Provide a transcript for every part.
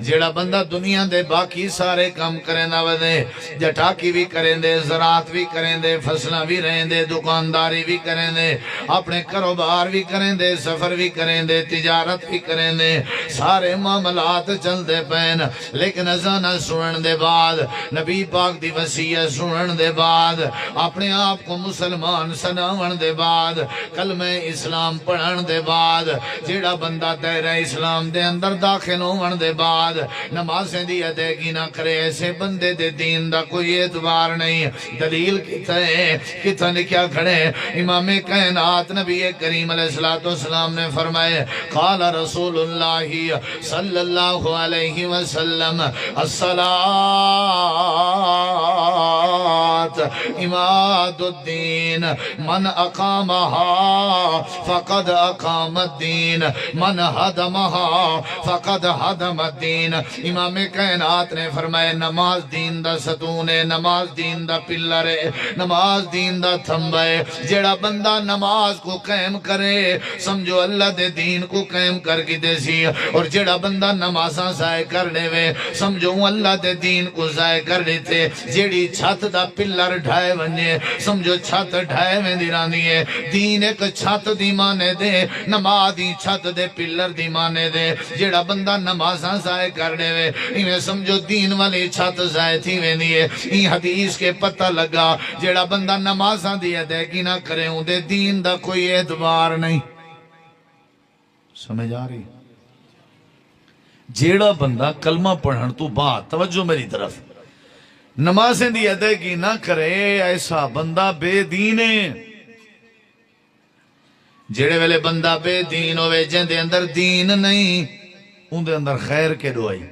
جیڑا بندہ دنیا دے باقی سارے کام کریں دا ودے، جٹاکی بھی کریں دے، زراعت بھی کریں دے، فصلہ بھی رہیں دے، دکانداری بھی کریں دے، اپنے کاروبار بھی کریں دے، سفر بھی کریں دے، تجارت بھی کریں دے، سارے معاملات چل دے پین، لیکن ازانہ سنن دے بعد، نبی پاک دی وصیت سنن دے بعد، اپنے آپ کو مسلمان سناون دے بعد، کلمہ اسلام پڑھن دے بعد، جیڑا بندہ دائرہ اسلام دے اندر داخل ہون دے بعد نمازیں دی ادائیگی نہ کرے، ایسے بندے دے دین دا کوئی اعتبار نہیں۔ دلیل کتنا لکھیا کھڑے، امام کائنات نبی کریم علیہ السلام نے فرمائے، قال رسول اللہ صلی اللہ علیہ وسلم الصلاة اماد الدین، من اقامها فقد اقام الدین، من حدمها فقد حدم الدین۔ امام کائنات نے فرمایا نماز دین دا ستون ہے، نماز دین دا پلر ہے، نماز دین دا تھمبا ہے۔ جیڑا بندہ نماز کو قائم کرے سمجھو اللہ دے دین کو قائم کر کی دے سی، اور جیڑا بندہ نمازاں ضائع کرنے وے سمجھو اللہ دے دین کو ضائع کر لیتے۔ جیڑی چھت دا پلر ڈھائے ونجے سمجھو چھت ڈھائے میں دیرانی ہے۔ دین ایک چھت دی مانے دے، نماز دی چھت دے پلر دی مانے دے۔ جیڑا بندہ نمازاں ضائع کرنے وے انہیں سمجھو دین والی چھت ضائع تھی وے دیئے۔ این حدیث کے پتہ لگا جیڑا بندہ نمازاں دی ادائیگی نہ کرے ہوں دے دین دا کوئی اعتبار نہیں۔ سمجھ آ رہی؟ جیڑا بندہ کلمہ پڑھن تو بعد توجہ میری طرف نمازیں دی ادائیگی نہ کرے ایسا بندہ بے دین ہے۔ جیڑے ویلے بندہ بے دین ہوئے جن دے اندر دین نہیں ان دے اندر خیر کے دعائی۔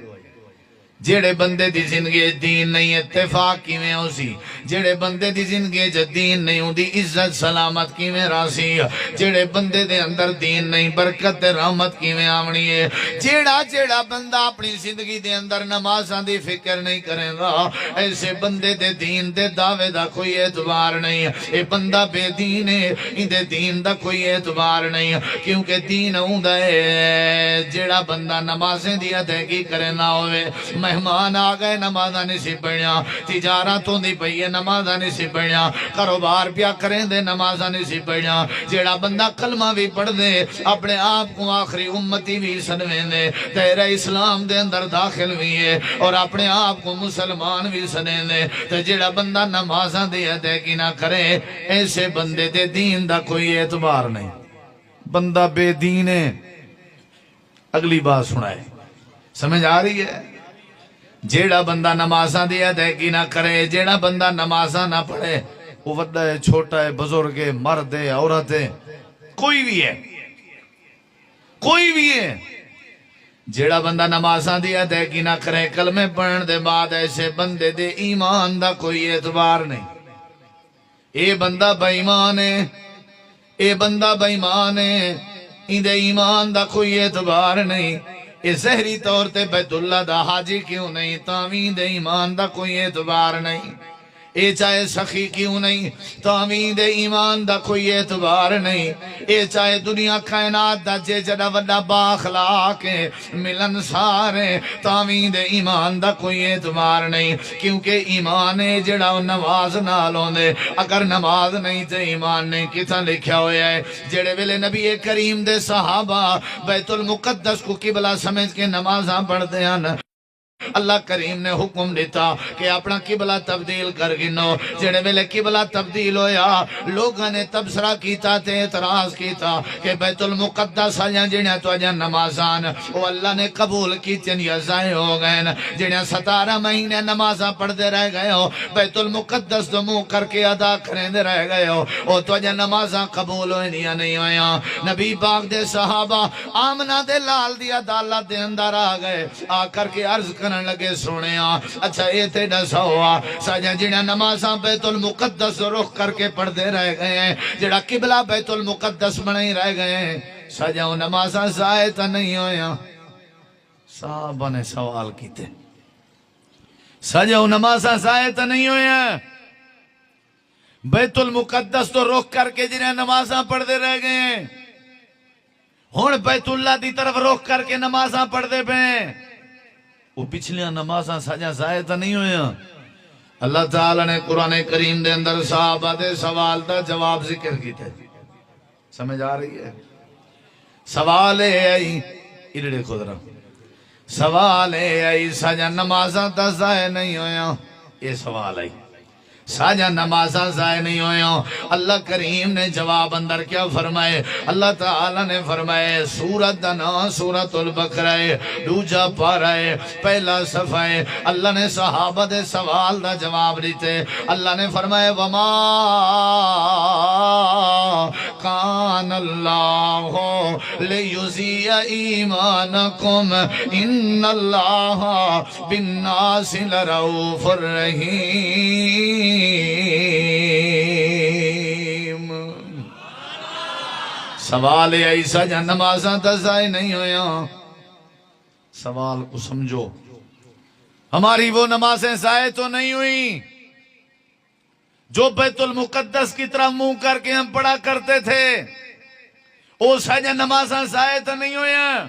جیڑے بندے دی زندگی دین نہیں اتفاق کی میں ہو سی، جیڑے بندے دی زندگی دین نہیں ہوں دی عزت سلامت کی میں راسی، جیڑے بندے دے اندر دین نہیں برکت رحمت کی میں آمنی ہے۔ جیڑا بندہ اپنی زندگی دے اندر نمازاں دی فکر نہیں کریں گا ایسے بندے دے دین دے دعوے دا کوئی اعتبار نہیں۔ اے بندہ بے دین ہے، ان دے دین دا کوئی اعتبار نہیں، کیونکہ دین ہوں دے جیڑا بندہ نمازیں دی ادائیگی کرے نہ ہوئے، مہمان آگئے نمازہ نہیں سی پڑھیا، تجارتوں دی پئیے نمازہ نہیں سی پڑھیا، کاروبار پیا کریں دے نمازہ نہیں سی پڑھیا۔ جیڑا بندہ کلمہ بھی پڑھ دے اپنے آپ کو آخری امتی بھی سنویں دے، دائرہ اسلام دے اندر داخل بھی ہے اور اپنے آپ کو مسلمان بھی سنیں دے، تو جیڑا بندہ نمازہ دے ادائیگی نہ کرے ایسے بندے دے دین دا کوئی اعتبار نہیں۔ بندہ بے دین ہے۔ اگلی بات سنائے، سمجھ آ رہی ہے؟ جیڑا بندہ نمازاں دی ادائیگی نہ کرے، جیڑا بندہ نمازاں نہ پڑھے، وہ وڈا ہے، چھوٹا ہے، بزرگ ہے، مرد ہے، عورت ہے، کوئی بھی ہے، کوئی بھی ہے۔ جیڑا بندہ نمازاں دی ادائیگی نہ کرے کلمے پڑھن دے بعد ایسے بندے دے ایمان دا کوئی اعتبار نہیں۔ اے بندہ بے ایمان ہے، اے بندہ بے ایمان ہے، ان دے ایمان دا کوئی اعتبار نہیں۔ اے ظہری طور تے بیت اللہ دا حاجی کیوں نہیں، تعوین دے ایمان دا کوئی اعتبار نہیں۔ اے چاہے سخی کیوں نہیں، تعوین دے ایمان دا کوئی اعتبار نہیں۔ اے چاہے دنیا کائنات دا جے جڑا وڈا باخلاق ہے، ملن سارے، تعوین دے ایمان دا کوئی اعتبار نہیں، کیونکہ ایمان ہے جڑا نماز نالوں دے، اگر نماز نہیں تے ایمان نہیں۔ کتنا لکھیا ہویا ہے جڑے ویلے نبی کریم دے صحابہ بیت المقدس کو قبلہ سمجھ کے نمازاں پڑھ دے ہیں، اللہ کریم نے حکم دیتا کہ اپنا قبلہ تبدیل کر گنو۔ جڑے ویلے قبلہ تبدیل ہویا لوگاں نے تبصرہ کیتا تے اعتراض کیتا کہ بیت المقدس آجاں جنہاں تو آجاں نمازان وہ اللہ نے قبول کیتیں یا ضائع ہو گئے، جنہاں 17 مہینے نمازاں پڑھ دے رہ گئے ہو، بیت المقدس تو منہ کر کے ادا کریں دے رہ گئے ہو، وہ تو آجاں نمازاں قبول ہوئیں یا نہیں ہویا۔ نبی پاک دے صحابہ آمنہ دے لال دی عدالت دے اندر آ گئے، آ کر کے عرض کرنے لگے سونے اچھا یہ تے ڈسا ہوا ساجا جنہاں نمازاں بیت المقدس رخ کر کے پڑھ دے رہ گئے ہیں، جڑا قبلہ بیت المقدس بنائی رہ گئے ہیں، ساجا وہ نمازاں ضائع تا نہیں ہویا۔ صحابہ نے سوال کیتے، ساجا وہ نمازاں ضائع تا نہیں ہویا، بیت المقدس تو رخ کر کے جنہاں نمازاں پڑھ دے رہ گئے ہیں، ہون بیت اللہ دی طرف رخ کر کے نمازاں پڑھ دے پہ وہ پچھلیاں نمازاں سجا ضائع تو نہیں ہویا. اللہ تعالی نے قرآن کریم دے اندر صحابہ دے سوال دا جواب ذکر کیتا ہے. سمجھ آ رہی ہے؟ سوال ہے ارڑے خدرہ سوال ہے سجا نمازاں تا ضائع نہیں ہویا. یہ سوال ہے ساجا نمازاں ضائع نہیں ہویا. اللہ کریم نے جواب اندر کیا فرمائے؟ اللہ تعالی نے فرمائے سورت دا نام سورت البقرہ ہے، دوجا پارہ ہے، پہلا صفحہ ہے. اللہ نے صحابہ دے سوال دا جواب دیتے. اللہ نے فرمائے وما کان اللہ لیضیع ایمانکم ان اللہ بالناس لرؤوف الرحیم. سوال ہے ایسا جہاں نمازاں تا ضائع نہیں ہویا. سوال کو سمجھو، ہماری وہ نمازیں ضائع تو نہیں ہوئی جو بیت المقدس کی طرف منہ کر کے ہم پڑھا کرتے تھے. وہ سجا نمازاں ضائع تو نہیں ہویا.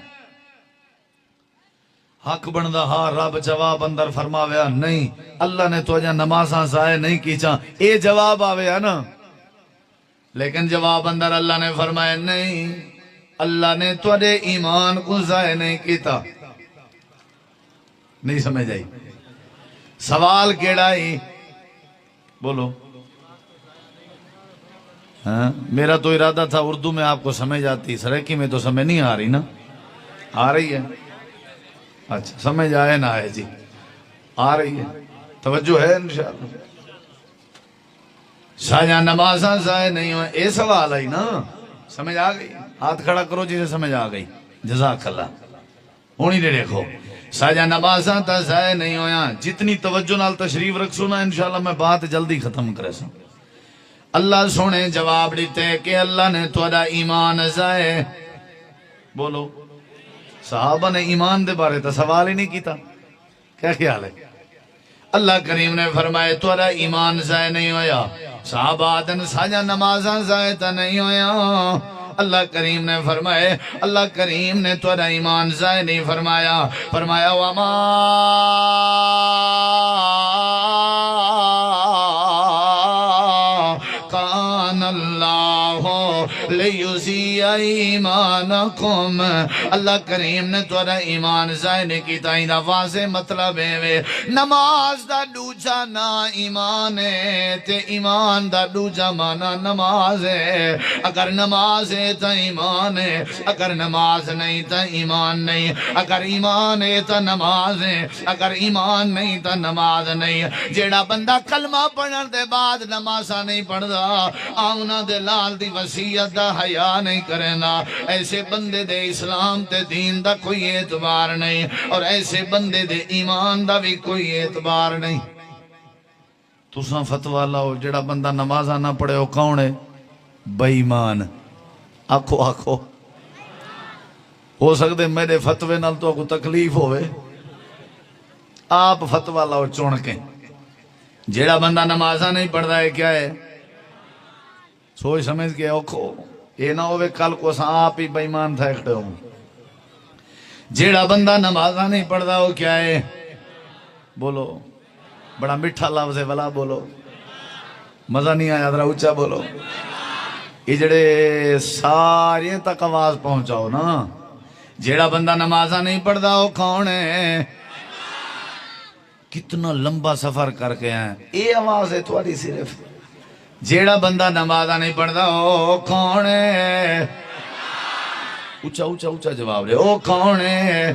حق بندہ ہاں رب جواب اندر فرماویا نہیں اللہ نے تو اجا نمازاں ضائع نہیں کی چاں اے جواب آویا نا. لیکن جواب اندر اللہ نے فرمایا نہیں اللہ نے تھوڑے ایمان کو ضائع نہیں کیتا. نہیں سمجھ آئی؟ سوال کیڑا ہی بولو. ہاں میرا تو ارادہ تھا اردو میں آپ کو سمجھ آتی، سریکی میں تو سمجھ نہیں آ رہی نا. آ رہی ہے؟ اچھا سمجھ آئے نہ آئے جی آ رہی ہے، توجہ ہے انشاءاللہ. ساجا نمازاں ضائع نہیں ہوئے اے سوال آئی نا. سمجھ آ گئی؟ ہاتھ کھڑا کرو جسے سمجھ آ گئی. جزاک اللہ. ہونی دے دیکھو ساجا نمازاں تا ضائع نہیں ہویا. جتنی توجہ نال تشریف رکھسو نا انشاءاللہ میں بات جلدی ختم کرے سا. اللہ سونے جواب دیتے کہ اللہ نے تھوڑا ایمان ضائع بولو. صحابہ نے ایمان دے بارے تا سوال ہی نہیں کیتا. کیا خیال ہے؟ اللہ کریم نے فرمائے تھوڑا ایمان ضائع نہیں ہویا. صحابہ آدن ساجا نمازاں ضائع تا نہیں ہویا. اللہ کریم نے فرمائے اللہ کریم نے تھوڑا ایمان ضائع نہیں فرمایا. فرمایا وما کان اللہ لیضیع ایمانکم. اللہ کریم نے تھوڑا ایمان ضائع نہیں کیتا. اینا واضح مطلب ہے نماز دا دوجا نا ایمان ہے تے ایمان دا دوجا مانا نماز ہے. اگر نماز ہے تا ایمان ہے، اگر نماز نہیں تا ایمان نہیں. اگر ایمان ہے تا نماز ہے، اگر ایمان نہیں تا نماز نہیں. جیڑا بندہ کلمہ پڑھن دے بعد نمازہ نہیں پڑھدا آمنا دے لال دی وسیعت دا حیا نہیں کرنا، ایسے بندے دے اسلام تے دین دا کوئی اعتبار نہیں، اور ایسے بندے دے ایمان دا بھی کوئی اعتبار نہیں. تساں فتوہ لاؤ جڑا بندہ نمازہ نہ پڑھے ہو کون ہے؟ بے ایمان. آکھو آکھو. ہو سکتے میرے فتوے نال تو کو تکلیف ہوئے. آپ فتوہ لاؤ چون کے جیڑا بندہ نمازہ نہیں پڑھتا ہے کیا ہے؟ سوچ سمجھ کے اوکھو یہ نہ ہوئے کل کو آپ ہی بے ایمان تھا کھڑے ہوں. جیڑا بندہ نمازہ نہیں پڑھتا ہو کیا ہے؟ بولو. بڑا مٹھا لفظ ہے والا بولو. مزہ نہیں آیا ذرا اونچا بولو. یہ جڑے سارے تک آواز پہنچاؤ نا. جیڑا بندہ نمازہ نہیں پڑھتا ہو کون ہے؟ کتنا لمبا سفر کر کے ہیں. یہ آواز ہے تھوڑی صرف. جیڑا بندہ نمازہ نہیں پڑھتا ہو کون ہے؟ اونچا اونچا اونچا جواب دے. او کون ہے؟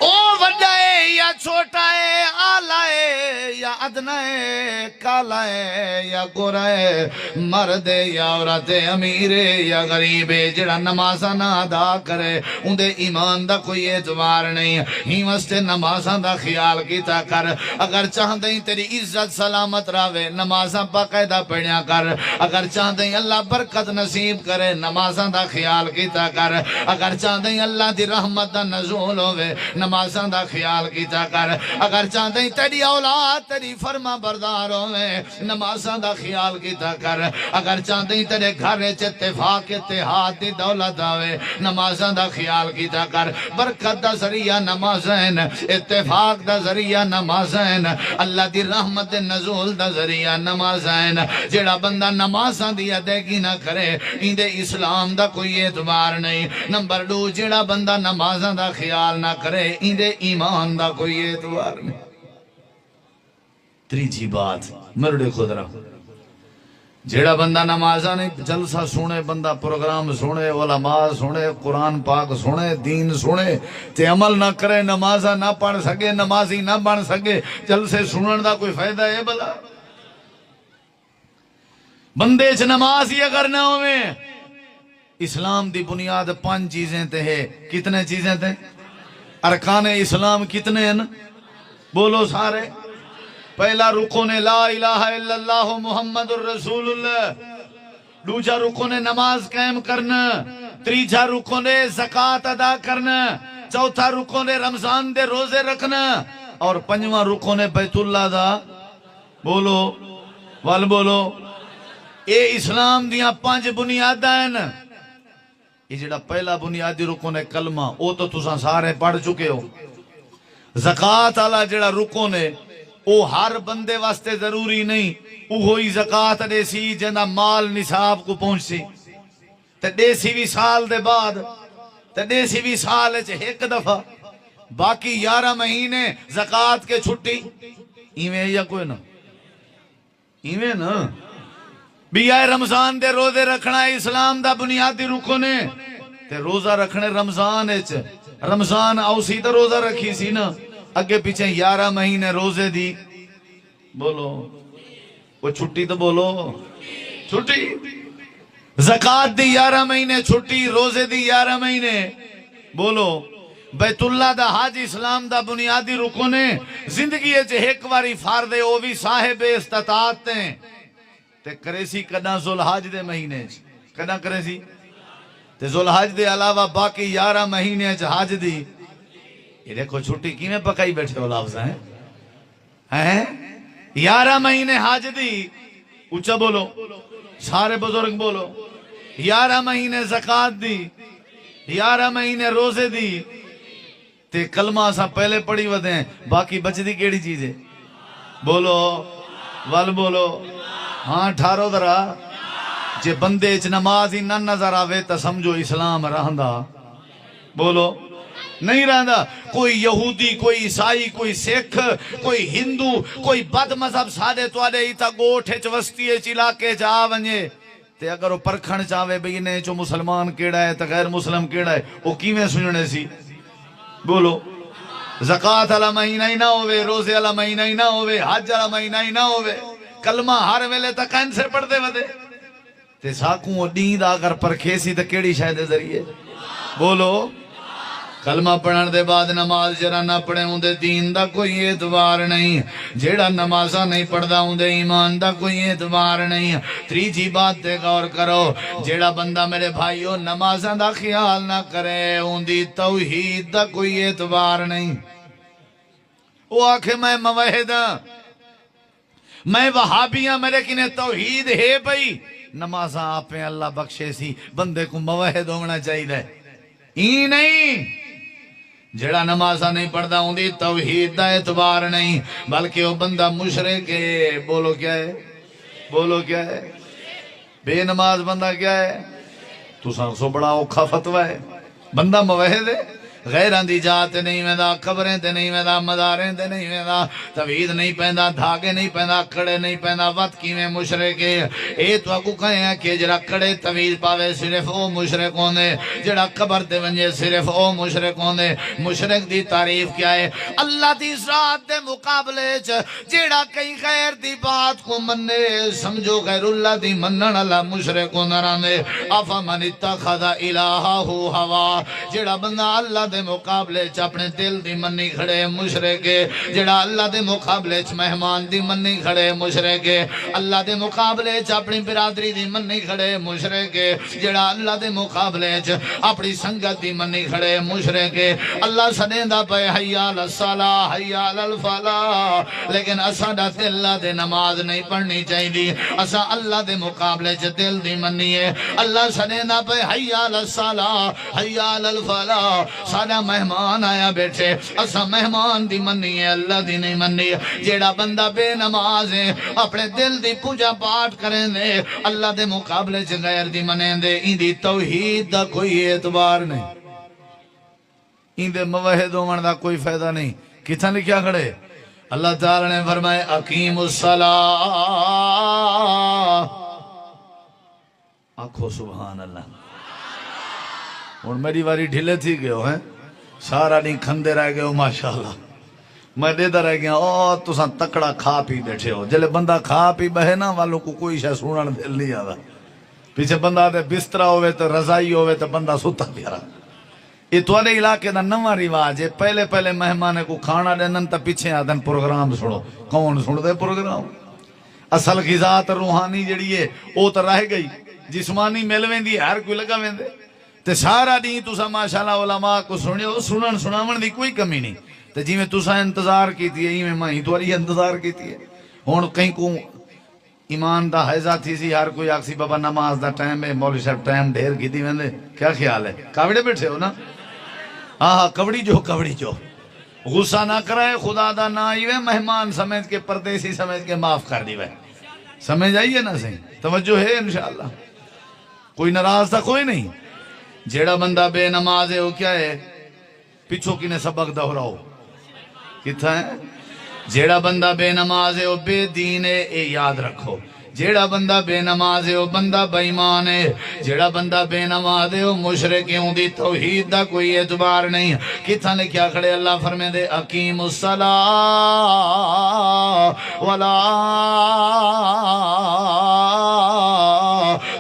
او وڈا ہے یا چھوٹا ہے، آلہ ہے یا ادنا ہے، کالا ہے یا گورا ہے، مرد ہے یا عورت ہے، امیر ہے یا غریب ہے. جڑا نمازاں نہ ادا کرے اندے ایمان دا کوئی اعتبار نہیں. ہی واسطے نمازاں دا خیال کیتا کر. اگر چاہدیں تیری عزت سلامت راوے نمازاں باقاعدہ پڑھیا کر. اگر چاہدیں اللہ برکت نصیب کرے نمازاں دا خیال کیتا کر. اگر چاہدیں اللہ دی رحمت دا نزول ہوئے نمازاں دا خیال کیتا کیتا کر اگر چاہتے ہی تیری اولاد تیری فرما بردار ہوئے نمازاں دا خیال کیتا کر اگر چاہتے ہی تیرے گھر اتفاق اتحاد دی دولت آوے نمازاں دا خیال کیتا کر برکت دا ذریعہ نمازین اتفاق دا ذریعہ نمازین اللہ دی رحمت نزول دا ذریعہ نمازین جیڑا بندہ نمازاں دی ادائیگی نہ کرے اندے اسلام دا کوئی اعتبار نہیں نمبر 2 جیڑا بندہ نمازاں دا خیال نہ کرے اندے ایمان دا کوئی اعتبار نہیں تیجی بات مرڑے خود رہا جیڑا بندہ نمازاں نہیں جلسہ سنے بندہ پروگرام سنے علماء سنے قرآن پاک سنے دین سنے تے عمل نہ کرے نمازاں نہ پڑھ سکے نمازی نہ بن سکے جلسے سنن دا کوئی فائدہ ہے بلا بندے چ نماز ہی اگر نہ ہوئے اسلام دی بنیاد 5 چیزیں تے ہے کتنے چیزیں تے ارکان اسلام کتنے ہیں بولو سارے پہلا رکن لا الہ الا اللہ محمد الرسول اللہ دوسرا رکن نماز قائم کرنا تیسرا رکن زکوٰۃ ادا کرنا چوتھا رکن رمضان دے روزے رکھنا اور پنجواں رکن بیت اللہ دا بولو وال بولو اے اسلام دیاں 5 بنیاداں ہیں یہ جڑا پہلا بنیادی رکن ہے کلمہ او تو تساں سارے پڑھ چکے ہو زکوٰۃ والا جڑا رکن ہے او ہر بندے واسطے ضروری نہیں اوہی زکوٰۃ دے سی جنہ مال نصاب کو پہنچ سی تے دے سی بھی سال دے بعد تے دے سی بھی سال ایک دفعہ باقی 11 مہینے زکوٰۃ کے چھٹی ایویں یا کوئی نہ ایویں نا بھی آئے رمضان دے روزے رکھنا اسلام دا بنیادی رکن ہے تے روزہ رکھنے رمضان ہے رمضان اوسی تے روزہ رکھی سی نا اگے پیچھے 11 مہینے روزے دی بولو وہ چھٹی تو بولو چھٹی زکوٰۃ دی 11 مہینے چھٹی روزے دی 11 مہینے بولو بیت اللہ دا حج اسلام دا بنیادی رکن ہے زندگی ایک واری فرض ہے وہ بھی صاحب استطاعت ہیں تے کرے سی کداں ذوالحج دے مہینے کداں کرے سی تے ذوالحج دے علاوہ باقی 11 مہینے حج دی یہ دیکھو چھٹی کیویں پکائی بیٹھے ہو لفظ ہیں 11 مہینے حج دی اونچا بولو سارے بزرگ بولو 11 مہینے زکوٰۃ دی 11 مہینے روزے دی تے کلمہ سا پہلے پڑھی ودے ہیں باقی بچ دی کیڑی چیز ہے بولو ول بولو ہاں ٹھارو درا جے بندے چ نماز ہی نہ نظر آوے تا سمجھو اسلام رہندا بولو نہیں رہندا کوئی یہودی کوئی عیسائی کوئی سکھ کوئی ہندو کوئی بد مذہب سادے توڑے ہی تا گوٹھے چ وسطیے چ علاقے چ آ ونجے تے اگر وہ پرکھن چاہے بھئی نے چو مسلمان کیڑا ہے تا غیر مسلم کیڑا ہے وہ کیویں سننے سی بولو زکوٰۃ والا مہینہ ہی نہ ہوئے روزے والا مہینہ ہی نہ ہوئے حج والا مہینہ ہی نہ ہوئے کلمہ ہر ویلے تک کینسر پڑھ دے ودے تے ساکوں نیند اگر پرکھے سی تے کیڑی شاید ذریعے بولو کلمہ پڑھن دے بعد نماز جرا نہ پڑھے ہوندے دین دا کوئی اعتبار نہیں جیڑا نمازاں نہیں پڑھدا ہوندے ایمان دا کوئی اعتبار نہیں تیجی بات تے غور کرو جیڑا بندہ میرے بھائیو نمازاں دا خیال نہ کرے ہوندی توحید دا کوئی اعتبار نہیں وہ آکھے میں موحد ہاں میں وہابیاں میرے کنے توحید ہے بھئی نمازاں آپیں اللہ بخشے سی بندے کو موحد ہونا چاہیے ہی نہیں جڑا نمازاں نہیں پڑھدا ہوندی توحید دا اعتبار نہیں بلکہ وہ بندہ مشرک ہے بولو کیا ہے بولو کیا ہے بے نماز بندہ کیا ہے تو سو بڑا اوکھا فتوہ ہے بندہ موحد ہے غیران دی جات نہیں ویندہ قبریں تے نہیں ویندہ مداریں تے نہیں ویندہ توحید نہیں پہندہ دھاگے نہیں پہندہ کڑے نہیں پہندہ وقت کی میں مشرک ہے اے تو اگو کہیں ہیں کہ جڑا کڑے توحید پاوے صرف او مشرک ہوندے جڑا قبر تے ونجے صرف او مشرک ہوندے مشرک دی تعریف کیا ہے اللہ دی ذات دے مقابلے جڑا کئی غیر دی بات کو مننے سمجھو غیر اللہ دی منن اللہ مشرک ہوندے افمن اتخذ الہہ ہوا جڑا بندہ اللہ دے مقابلے چ اپنے دل دی منی کھڑے مشرک جڑا اللہ دے مقابلے چ مہمان دی منی کھڑے مشرک اللہ دے مقابلے چ اپنی برادری دی منی کھڑے مشرک جڑا اللہ دے مقابلے چ اپنی سنگت دی منی کھڑے مشرک اللہ سدیندا پے حی علی الصلاۃ حی علی الفلاح لیکن اساں دا دل دے نماز نہیں پڑھنی چاہیے اساں اللہ دے مقابلے چ دل دی منی ہے اللہ سدیندا پے حی علی الصلاۃ حی علی الفلاح سارا مہمان آیا بیٹھے اساں مہمان دی منی ہے اللہ دی نہیں منی جیڑا بندہ بے نماز ہے اپنے دل دی پوجا پاٹ کریں دے اللہ دے مقابلے چ غیر دی منیں دے این دی توحید دا کوئی اعتبار نہیں این دے موحد ہون دا کوئی فائدہ نہیں کتھا لکھیا کھڑے اللہ تعالی نے فرمائے اقیم الصلاۃ آنکھو سبحان اللہ اور میری واری ڈھلے تھی گئے ہو ہیں سارا نہیں کھندے رہ گئے ہو ماشاءاللہ میں دیدہ رہ گیا او تساں تکڑا کھا پی بیٹھے ہو جلے بندہ کھا پی بہے نا والوں کو کوئی شاہ سونن دل نہیں آدھا پیچھے بندہ دے بسترہ ہوئے تو رضائی ہوئے تو بندہ ستا پیارا یہ تو والے علاقے دا نواں رواج ہے پہلے مہمانے کو کھانا دینن تا پیچھے آدھن پروگرام سنو کون سن دے پروگرام اصل غذات روحانی جڑی ہے او تو رہ گئی جسمانی ملویں دی ہر کوئی لگا ویں دے تے سارا دین تسا ماشاءاللہ علماء کو سنیو سناون دی کوئی کمی نہیں تے جی میں تسا انتظار کیتی ہے ہی میں ہی تواری انتظار کیتی ہے ہن کہیں کو ایمان دا حیضہ تھی سی ہر کوئی آکسی بابا نماز دا ٹائم ہے مولوی صاحب ٹائم ڈھیر کی دی ویندے کیا خیال ہے کاوڑے بیٹھے ہو نا ہاں کبڑی جو غصہ نہ کرائے خدا دا نہ آئیوے مہمان سمجھ کے پردیسی سمجھ کے معاف کر دیوے سمجھ آئیے نا صحیح توجہ ہے انشاءاللہ کوئی ناراض تھا کوئی نہیں جیڑا بندہ بے نماز ہے وہ کیا ہے پیچھو کی نے سبق دہراؤ کتھا ہے جیڑا بندہ بے نماز ہے وہ بے دین ہے اے یاد رکھو جیڑا بندہ بے نماز ہے وہ بندہ بے ایمان ہے جیڑا بندہ بے نماز ہے وہ مشرک ہے دی توحید دا کوئی اعتبار نہیں کتھا نے کیا کھڑے اللہ فرمے دے اقیم الصلاۃ ولا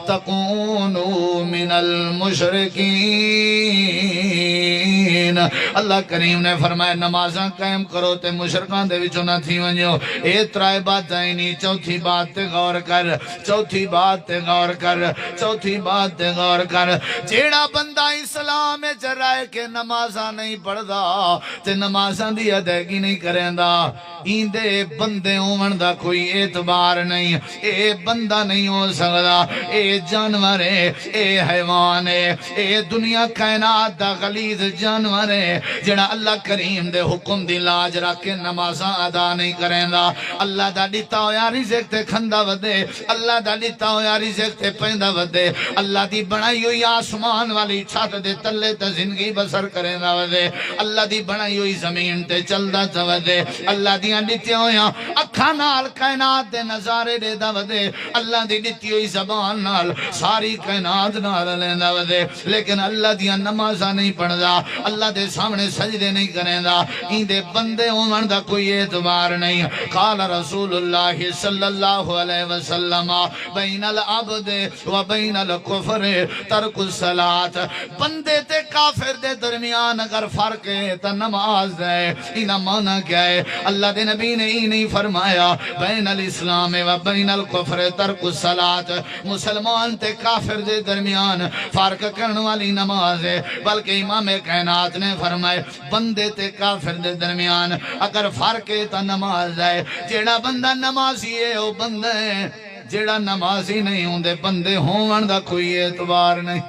تکونوا من المشرکین اللہ کریم نے فرمایا نمازاں قائم کرو تے مشرکان دے وچوں نہ تھی ونجو اے ترائے باتاں نہیں چوتھی بات تے غور کر چوتھی بات تے غور کر چوتھی بات تے غور کر جیڑا بندہ اسلام وچ رہ کے نمازاں نہیں پڑھدا تے نمازاں دی ادائیگی نہیں کریندا این دے بندے ہون دا کوئی اعتبار نہیں اے بندہ نہیں ہو سکدا اے جانور ہے اے حیوان ہے اے دنیا کائنات دا غلیظ جانور ہے جڑا اللہ کریم دے حکم دی لاج رکھ کے نمازاں ادا نہیں کریندا اللہ دا دتا ہویا رزق تے کھندا ودے اللہ دا دتا ہویا رزق تے پیندا ودے اللہ دی بنائی ہوئی آسمان والی چھت دے تلے تے زندگی بسر کریندا ودے اللہ دی بنائی ہوئی زمین تے چلدا ودے اللہ دیاں دتیاں ہویاں اکھاں نال کائنات دے نظارے دیندا ودے اللہ دی دتی ہوئی زبان نال ساری کائنات نال لیندا ودے لیکن اللہ دیاں نمازاں نہیں پڑھدا اللہ دے سامنے سجدے نہیں کریندا این دے بندے ہون دا کوئی اعتبار نہیں قال رسول اللہ صلی اللہ علیہ وسلم بین العبد و بین الکفر ترک الصلاۃ بندے تے کافر دے درمیان اگر فرق ہے تا نماز ہے اینا معنی کیا ہے اللہ دے نبی نے ہی نہیں فرمایا بین الاسلام و بین الکفر ترک الصلاۃ مسلمان تے کافر دے درمیان فرق کرنے والی نماز ہے بلکہ امام کائنات نے فرمائے بندے تے کافر دے درمیان اگر فرق ہے تا نماز ہے جیڑا بندہ نمازی ہے وہ بندہ ہے جیڑا نمازی نہیں ہوں دے بندے ہون دا کوئی اعتبار نہیں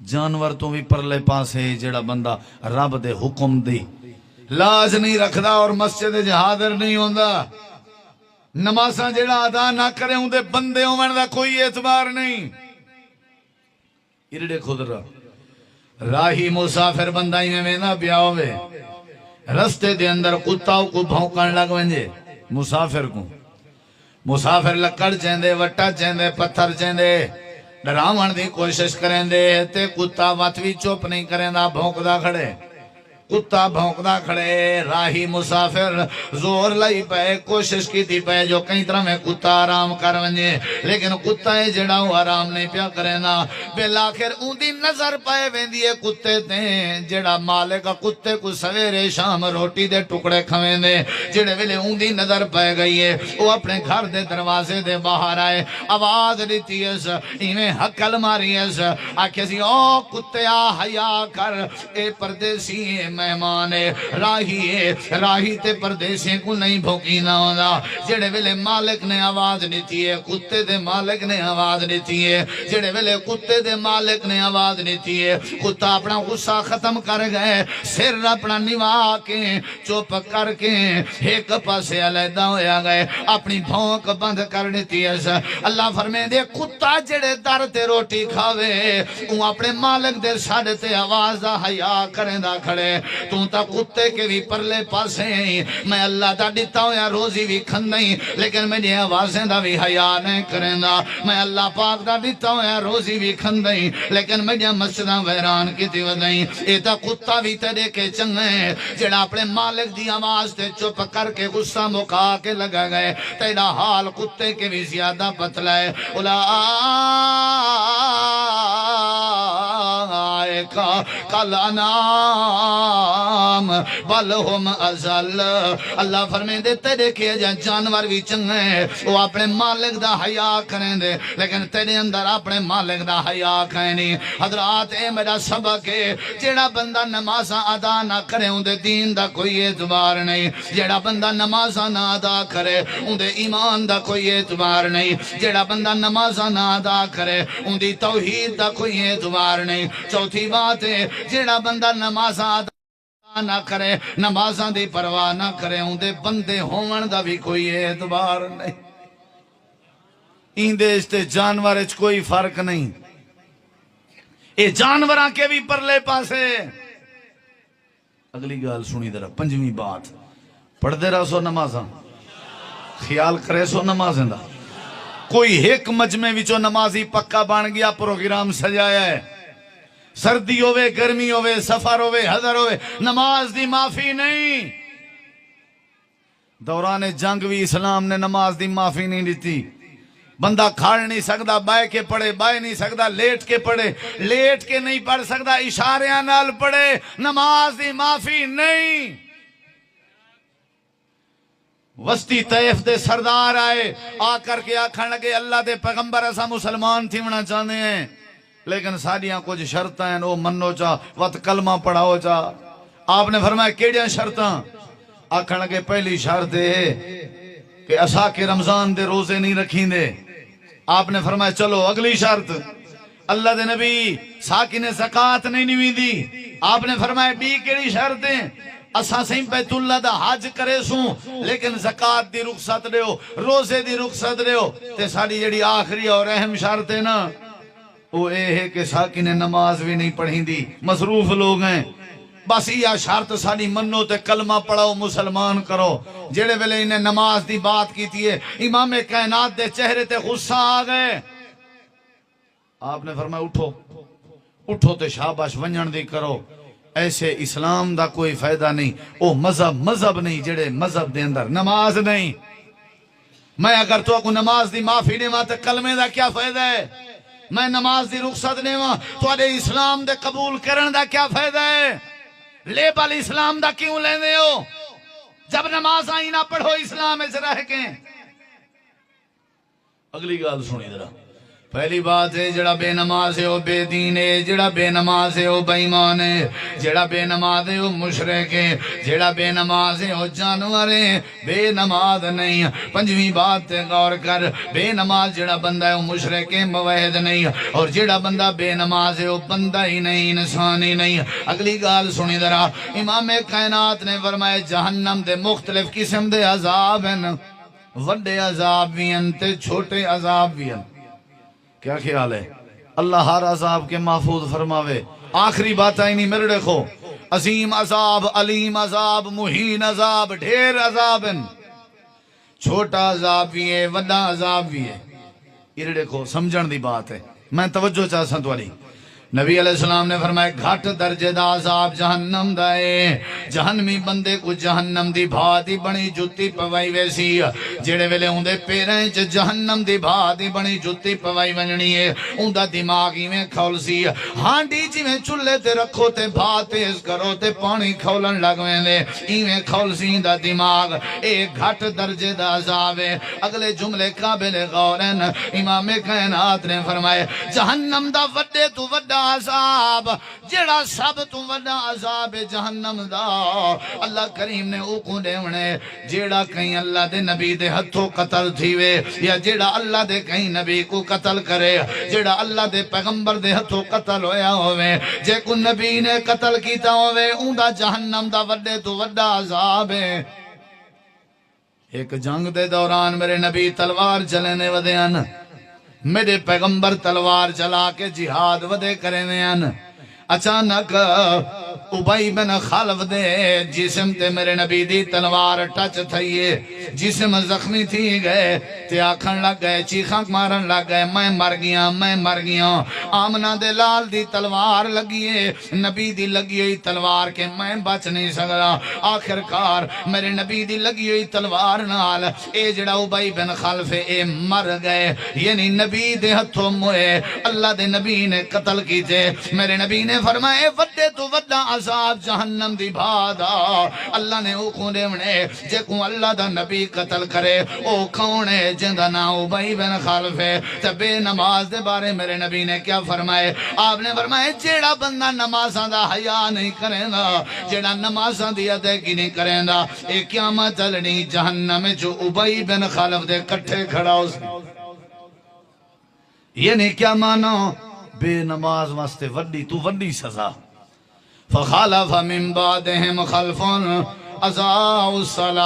جانور تو بھی پرلے پاس ہے جیڑا بندہ رب دے حکم دی لاز نہیں رکھدا اور مسجد حاضر نہیں ہوندا نمازاں جیڑا ادا نہ کرے ہوں دے بندے ہون دا کوئی اعتبار نہیں ارڑے خود راہی مسافر بندہ ہی میں نہ پیا ہوئے رستے دے اندر کتاؤ کو بھونکن لگ ونجے مسافر لکڑ چیندے وٹا چیندے پتھر چیندے ڈراون دی کوشش کریں دے تے کتا وات بھی چوپ نہیں کریں دا بھونک دا کھڑے کتا بھونکدا کھڑے راہی مسافر زور لائی پے کوشش کی تھی پے جو کئی طرح میں کتا آرام کر ونجے لیکن کتا ہے جڑا وہ آرام نہیں پیا کرے نا بالآخر اون دی نظر پائے ویندی ہے کتے تے جڑا مالک کتے کو سویرے شام روٹی دے ٹکڑے کھویں دے جڑے ویلے اون دی نظر پائے گئی ہے وہ اپنے گھر دے دروازے دے باہر آئے آواز دیتی ہے ایویں حکل ماری ہے آکھے سی او کتیا حیا کر اے پردیسی مہمان راہی تے پردیسی کو نہیں بھوکی نہ ہونا جڑے ویلے مالک نے آواز دیتی ہے کتے دے مالک نے آواز دیتی ہے جڑے ویلے کتے دے مالک نے آواز دیتی ہے کتا اپنا غصہ ختم کر گئے سر اپنا نوا کے چپ کر کے ایک پاسے علیحدہ ہویا گئے اپنی بھونک بند کر دیتی ہے اللہ فرمائے دے کتا جڑے در تے روٹی کھاوے وہ اپنے مالک دے ساڑھے تے آواز دا حیا کریں دا کھڑے تو تا کتے کے بھی پرلے پاسے میں اللہ دا دیتا ہوں یا روزی بھی کھندیں لیکن میری آوازیں دا بھی حیا نہیں کریں دا میں اللہ پاک دا دیتا ہوں یا روزی بھی کھندیں لیکن میری مسجدہ ویران کی تھی ودائیں اے تا کتا بھی تیرے کے چنگیں جڑا اپنے مالک دی آواز تے چپ کر کے غصہ مکا کے لگا گئے تیرا حال کتے کے بھی زیادہ پتلا ہے کل انام بل ہم ازل اللہ فرمائے دے تیرے کیا جا جانور بھی چنگے وہ اپنے مالک دا حیا کریں دے لیکن تیرے اندر اپنے مالک دا حیا کریں نہیں حضرات اے میرا سبق ہے جیڑا بندہ نمازاں ادا نہ کرے ان دے دین دا کوئی اعتبار نہیں جیڑا بندہ نمازاں نہ ادا کرے ان دے ایمان دا کوئی اعتبار نہیں جیڑا بندہ نمازاں نہ ادا کرے ان دی توحید دا کوئی اعتبار نہیں چوتھی بات ہے جیڑا بندہ نمازاں ادا نہ کرے نمازاں دی پرواہ نہ کرے ان دے بندے ہون دا بھی کوئی اعتبار نہیں ایندے اس تے جانور اچ کوئی فرق نہیں اے جانوراں کے بھی پرلے پاسے اگلی گال سنی درہ پنجویں بات پڑھ دے رہا سو نمازاں خیال کرے سو نمازیں دا کوئی ایک مجمع وچوں نمازی پکا بان گیا پروگرام سجایا ہے سردی ہوئے گرمی ہوئے سفر ہوئے حضر ہوئے نماز دی معافی نہیں دوران جنگ بھی اسلام نے نماز دی معافی نہیں دیتی بندہ کھاڑ نہیں سکتا بائے کے پڑھے بائے نہیں سکتا لیٹ کے پڑھے لیٹ کے نہیں پڑھ سکتا اشاریاں نال پڑھے نماز دی معافی نہیں وسطی طیف دے سردار آئے آ کر کے آکھن لگے اللہ دے پیغمبر ایسا مسلمان تھی ہونا چاہتے ہیں لیکن ساڑیاں کچھ شرطیں ہیں وہ منو چاہ وقت کلمہ پڑھاؤ چاہ آپ نے فرمایا کیڑیاں شرطاں آکھن لگے پہلی شرط ہے کہ اسا کے رمضان دے روزے نہیں رکھیں دے آپ نے فرمایا چلو اگلی شرط اللہ دے نبی ساکی نے زکاة نہیں نوی دی آپ نے فرمایا بی کیڑی شرطیں اساں سہیں بیت اللہ دا حج کرے سوں لیکن زکاة دی رخصت دے ہو روزے دی رخصت دے ہو تے ساڑی جڑی آخری اور اہم شرط ہے نا وہ اے ہے کہ ساکی نے نماز بھی نہیں پڑھیں دی مصروف لوگ ہیں بس یہ شرط ساڑی منو تے کلمہ پڑھاؤ مسلمان کرو جڑے ویلے انہیں نماز دی بات کی تھی ہے امام کائنات دے چہرے تے غصہ آ گئے آپ نے فرمایا اٹھو تے شاباش ونجن دی کرو ایسے اسلام دا کوئی فائدہ نہیں او مذہب نہیں جڑے مذہب دے اندر نماز نہیں میں اگر تو کو نماز دی معافی نہیں ماں تے کلمے دا کیا فائدہ ہے میں نماز دی رخصت نہیں ماں تو آدھے اسلام دے قبول کرن دا کیا فائدہ ہے لیبل اسلام دا کیوں لیندے ہو جب نماز آئی نہ پڑھو اسلام اس رہ کے اگلی گال سنی ذرا پہلی بات ہے جڑا بے نماز ہے وہ بے دین ہے جڑا بے نماز ہے وہ بے ایمان ہے جڑا بے نماز ہے وہ مشرک ہے جڑا بے نماز ہے وہ جانور ہے بے نماز نہیں پنجویں بات تے غور کر بے نماز جڑا بندہ ہے وہ مشرک ہے موحد نہیں اور جڑا بندہ بے نماز ہے وہ بندہ ہی نہیں انسان ہی نہیں اگلی گال سنی ذرا امام کائنات نے فرمایا جہنم دے مختلف قسم دے عذاب ہیں وڈے عذاب بھی ہیں تے چھوٹے عذاب بھی ہیں کیا خیال ہے اللہ ہر عذاب کے محفوظ فرماوے آخری بات آئی نہیں میرے دیکھو عظیم عذاب علیم عذاب مہین عذاب ڈھیر عذاب ہیں چھوٹا عذاب بھی ہے وڈا عذاب بھی ہے یہ دیکھو سمجھن دی بات ہے میں توجہ چاہ سن والی نبی علیہ السلام نے فرمایا گھٹ درجے دا عذاب جہنم دا ہے. جہنمی بندے کو جہنم دی بھا دی بنی جُتی پوائی ویسی جڑے ویلے اندے پیریں چ جہنم دی بھا دی بنی جُتی پوائی ونجنی ہے اندہ دماغ ہی میں کھول سی ہانڈی جی میں چلے تے رکھو تے بھا تیز کرو تے پانی کھولن لگویں دے ہی میں کھول سی دا دماغ. ایک گھٹ درجے دا عذاب ہے. اگلے جملے قابل غورن امام کائنات نے فرمائے جہنم دا وڈے تو وڈا عذاب جڑا سب تو وڈا عذاب جہنم دا اللہ کریم نے اوکو دیونے جیڑا کہیں اللہ دے نبی دے ہتھوں قتل تھیوے یا جیڑا اللہ دے کہیں نبی کو قتل کرے جیڑا اللہ دے پیغمبر دے ہتھوں قتل ہویا ہوئے جے کو نبی نے قتل کیتا ہوئے اوندا جہنم دا وڈے تو وڈا عذاب ہے. ایک جنگ دے دوران میرے نبی تلوار چلنے ودیان میرے پیغمبر تلوار چلا کے جہاد ودے کرنے ان اچانک ابئی بن خلف دے جسم تے میرے نبی دی تلوار ٹچ تھئیے جسم زخمی تھی گئے تے آکھن لگ گئے چیخاں مارن لگ گئے میں مر گیا. آمنہ دے لال دی تلوار لگیے نبی دی لگی ہوئی تلوار کے میں بچ نہیں سکتا. آخر کار میرے نبی دی لگی ہوئی تلوار نال اے جڑا ابئی بن خلف اے مر گئے یعنی نبی دے ہتھوں موئے اللہ دے نبی نے قتل کیتے. میرے نبی نے فرمائے وڈے تو وڈا عذاب جہنم دی بھادا اللہ نے اوکھوں دیونے جے کو اللہ دا نبی قتل کرے او کھونے جندہ نا ابئی بن خلف ہے. تبے نماز دے بارے میرے نبی نے کیا فرمائے آپ نے فرمائے جیڑا بندہ نمازاں دا حیا نہیں کریں گا جیڑا نمازاں دی ادائیگی نہیں کریں گا اے قیامت لڑنی جہنم جو ابئی بن خلف دے کٹھے کھڑا ہو یعنی کیا مانو بے نماز واسطے وڈی تو وڈی سزا. فخالف من بعدهم خلف اضاعوا الصلاة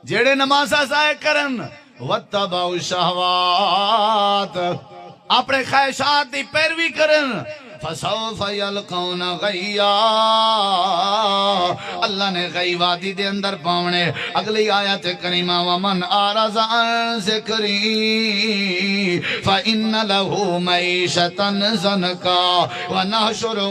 جیڑے نماز ضائع کرن واتبعوا الشہوات اپنے خواہشات دی پیروی کرن فسوف یلقون غیا اللہ نے غی وادی دے اندر پاونے. اگلی آیت کریمہ ومن آرز عن ذکری فإن له معیشة ضنکا ونحشرہ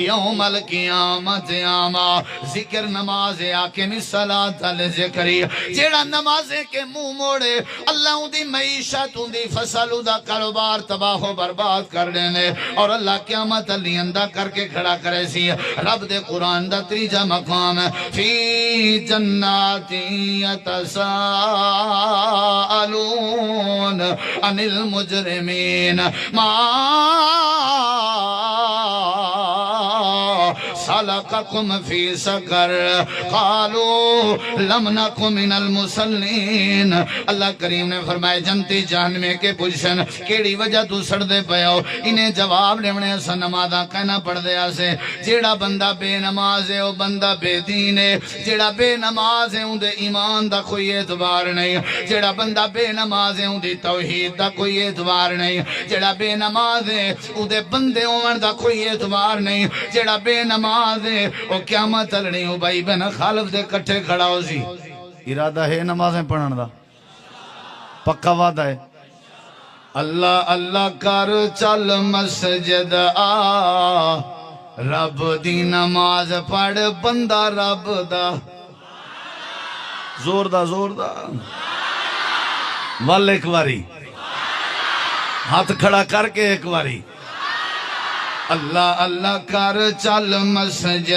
یوم القیامت عاما. ذکر نماز آکم الصلاة لذکری جیڑا نمازیں کے منہ موڑے اللہ دی معیشت دی فصل دا کاروبار تباہ و برباد کر دینے اور اللہ قیامت علی اندہ کر کے کھڑا کرے سی. رب دے قرآن دا تریجہ مقام فی جناتی یتساءلون عن المجرمین ما سلککم فی سقر قالوا لم نک من المصلین. اللہ کریم نے فرمائے جنتی جہنمے کے پوزیشن کیڑی وجہ تو سڑ دے پیاؤ انہیں جواب لیونے اسا نمازاں کہنا پڑھ دے آسے. جیڑا بندہ بے نماز ہے وہ بندہ بے دین ہے. جیڑا بے نماز ہے اندے ایمان دا کوئی اعتبار نہیں. جیڑا بندہ بے نماز ہے اندے توحید دا کوئی اعتبار نہیں. جیڑا بے نماز ہے اندے بندے ہومن دا کوئی اعتبار نہیں. جیڑا بے نماز ہے وہ قیامت لڑی ابئی بن خلف دے کٹھے کھڑا ہو سی. ارادہ ہے نمازیں پڑھن دا پکا وعدہ ہے. اللہ اللہ کر چل مسجد آ رب دی نماز پڑھ بندہ رب دا زور دا ول ایک واری ہاتھ کھڑا کر کے ایک واری اللہ اللہ کر چل مسجد